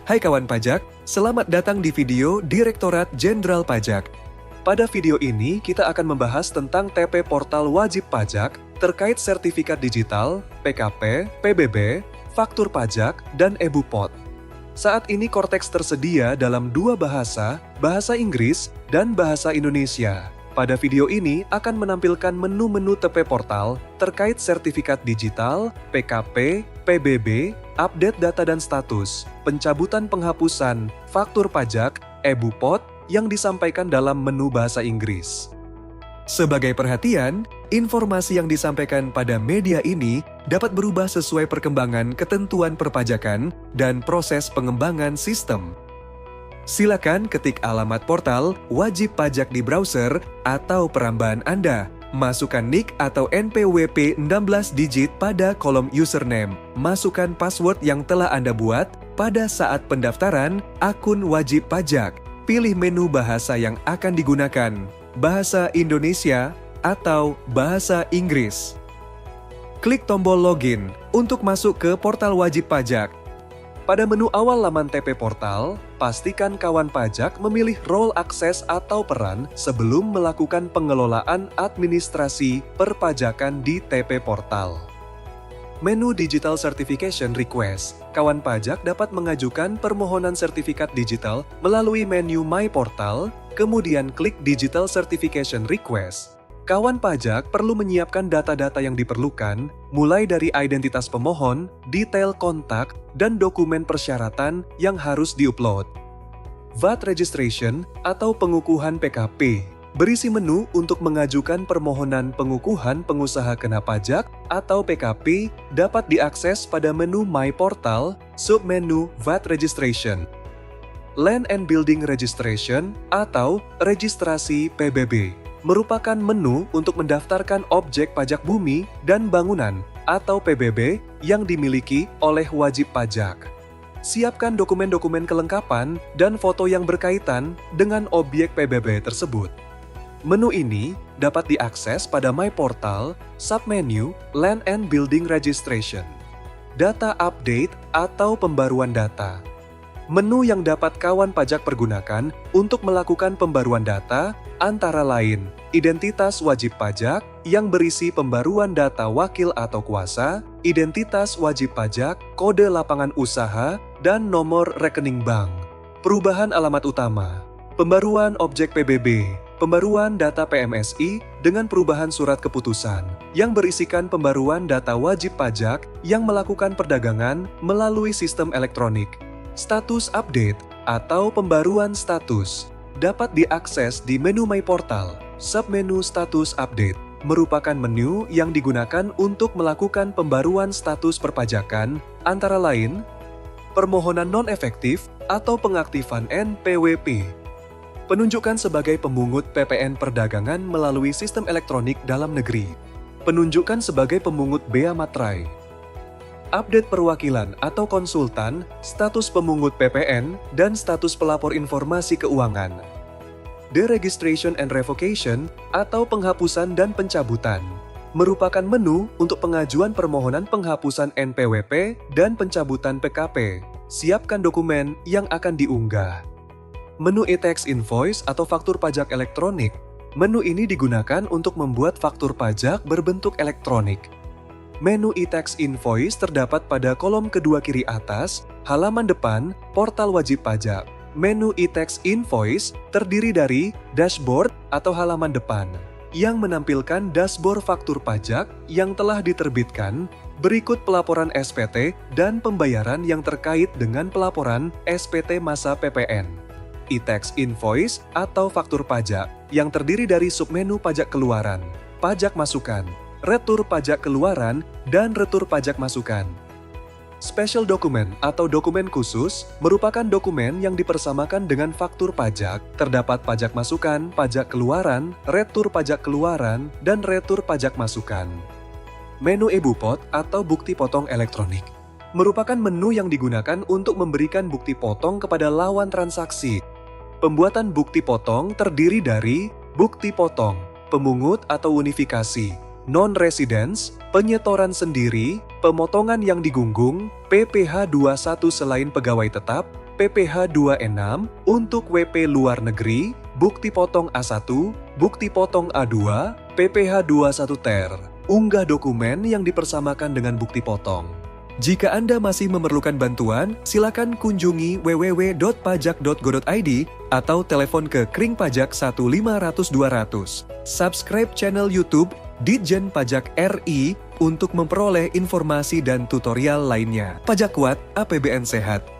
Hai kawan pajak, selamat datang di video Direktorat Jenderal Pajak. Pada video ini, kita akan membahas tentang TP Portal Wajib Pajak terkait sertifikat digital, PKP, PBB, faktur pajak, dan e-Bupot. Saat ini Cortex tersedia dalam dua bahasa, bahasa Inggris dan bahasa Indonesia. Pada video ini akan menampilkan menu-menu TP Portal terkait sertifikat digital, PKP, PBB, update data dan status, pencabutan penghapusan, faktur pajak, e-Bupot yang disampaikan dalam menu bahasa Inggris. Sebagai perhatian, informasi yang disampaikan pada media ini dapat berubah sesuai perkembangan ketentuan perpajakan dan proses pengembangan sistem. Silakan ketik alamat portal wajib pajak di browser atau perambahan Anda. Masukkan NIK atau NPWP 16 digit pada kolom username. Masukkan password yang telah Anda buat pada saat pendaftaran akun wajib pajak. Pilih menu bahasa yang akan digunakan, bahasa Indonesia atau bahasa Inggris. Klik tombol login untuk masuk ke portal wajib pajak. Pada menu awal laman TP Portal, pastikan kawan pajak memilih role akses atau peran sebelum melakukan pengelolaan administrasi perpajakan di TP Portal. Menu Digital Certification Request. Kawan pajak dapat mengajukan permohonan sertifikat digital melalui menu My Portal, kemudian klik Digital Certification Request. Kawan pajak perlu menyiapkan data-data yang diperlukan, mulai dari identitas pemohon, detail kontak, dan dokumen persyaratan yang harus diupload. VAT Registration atau pengukuhan PKP berisi menu untuk mengajukan permohonan pengukuhan pengusaha kena pajak atau PKP dapat diakses pada menu My Portal, submenu VAT Registration. Land and Building Registration atau registrasi PBB merupakan menu untuk mendaftarkan objek pajak bumi dan bangunan atau PBB yang dimiliki oleh wajib pajak. Siapkan dokumen-dokumen kelengkapan dan foto yang berkaitan dengan objek PBB tersebut. Menu ini dapat diakses pada My Portal, submenu Land and Building Registration. Data update atau pembaruan data. Menu yang dapat kawan pajak pergunakan untuk melakukan pembaruan data antara lain identitas wajib pajak yang berisi pembaruan data wakil atau kuasa, identitas wajib pajak, kode lapangan usaha, dan nomor rekening bank. Perubahan alamat utama, pembaruan objek PBB, pembaruan data PMSI dengan perubahan surat keputusan yang berisikan pembaruan data wajib pajak yang melakukan perdagangan melalui sistem elektronik. Status update atau pembaruan status dapat diakses di menu My Portal, submenu Status Update, merupakan menu yang digunakan untuk melakukan pembaruan status perpajakan, antara lain, permohonan non-efektif atau pengaktifan NPWP, penunjukan sebagai pemungut PPN perdagangan melalui sistem elektronik dalam negeri, penunjukan sebagai pemungut Bea Materai, update perwakilan atau konsultan, status pemungut PPN, dan status pelapor informasi keuangan. Deregistration and Revocation atau penghapusan dan pencabutan merupakan menu untuk pengajuan permohonan penghapusan NPWP dan pencabutan PKP. Siapkan dokumen yang akan diunggah. Menu e-tax invoice atau faktur pajak elektronik. Menu ini digunakan untuk membuat faktur pajak berbentuk elektronik. Menu e-tax invoice terdapat pada kolom kedua kiri atas, halaman depan, portal wajib pajak. Menu e-tax invoice terdiri dari dashboard atau halaman depan, yang menampilkan dashboard faktur pajak yang telah diterbitkan, berikut pelaporan SPT dan pembayaran yang terkait dengan pelaporan SPT masa PPN. E-tax invoice atau faktur pajak yang terdiri dari submenu pajak keluaran, pajak masukan, retur pajak keluaran, dan retur pajak masukan. Special Document atau dokumen khusus merupakan dokumen yang dipersamakan dengan faktur pajak, terdapat pajak masukan, pajak keluaran, retur pajak keluaran, dan retur pajak masukan. Menu e-Bupot atau bukti potong elektronik merupakan menu yang digunakan untuk memberikan bukti potong kepada lawan transaksi. Pembuatan bukti potong terdiri dari bukti potong, pemungut atau unifikasi, non-residence, penyetoran sendiri, pemotongan yang digunggung, PPh 21 selain pegawai tetap, PPh 26 untuk WP luar negeri, bukti potong A1, bukti potong A2, PPh 21 ter. Unggah dokumen yang dipersamakan dengan bukti potong. Jika Anda masih memerlukan bantuan, silakan kunjungi www.pajak.go.id atau telepon ke Kring Pajak 1500200. Subscribe channel YouTube Ditjen Pajak RI untuk memperoleh informasi dan tutorial lainnya. Pajak kuat, APBN sehat.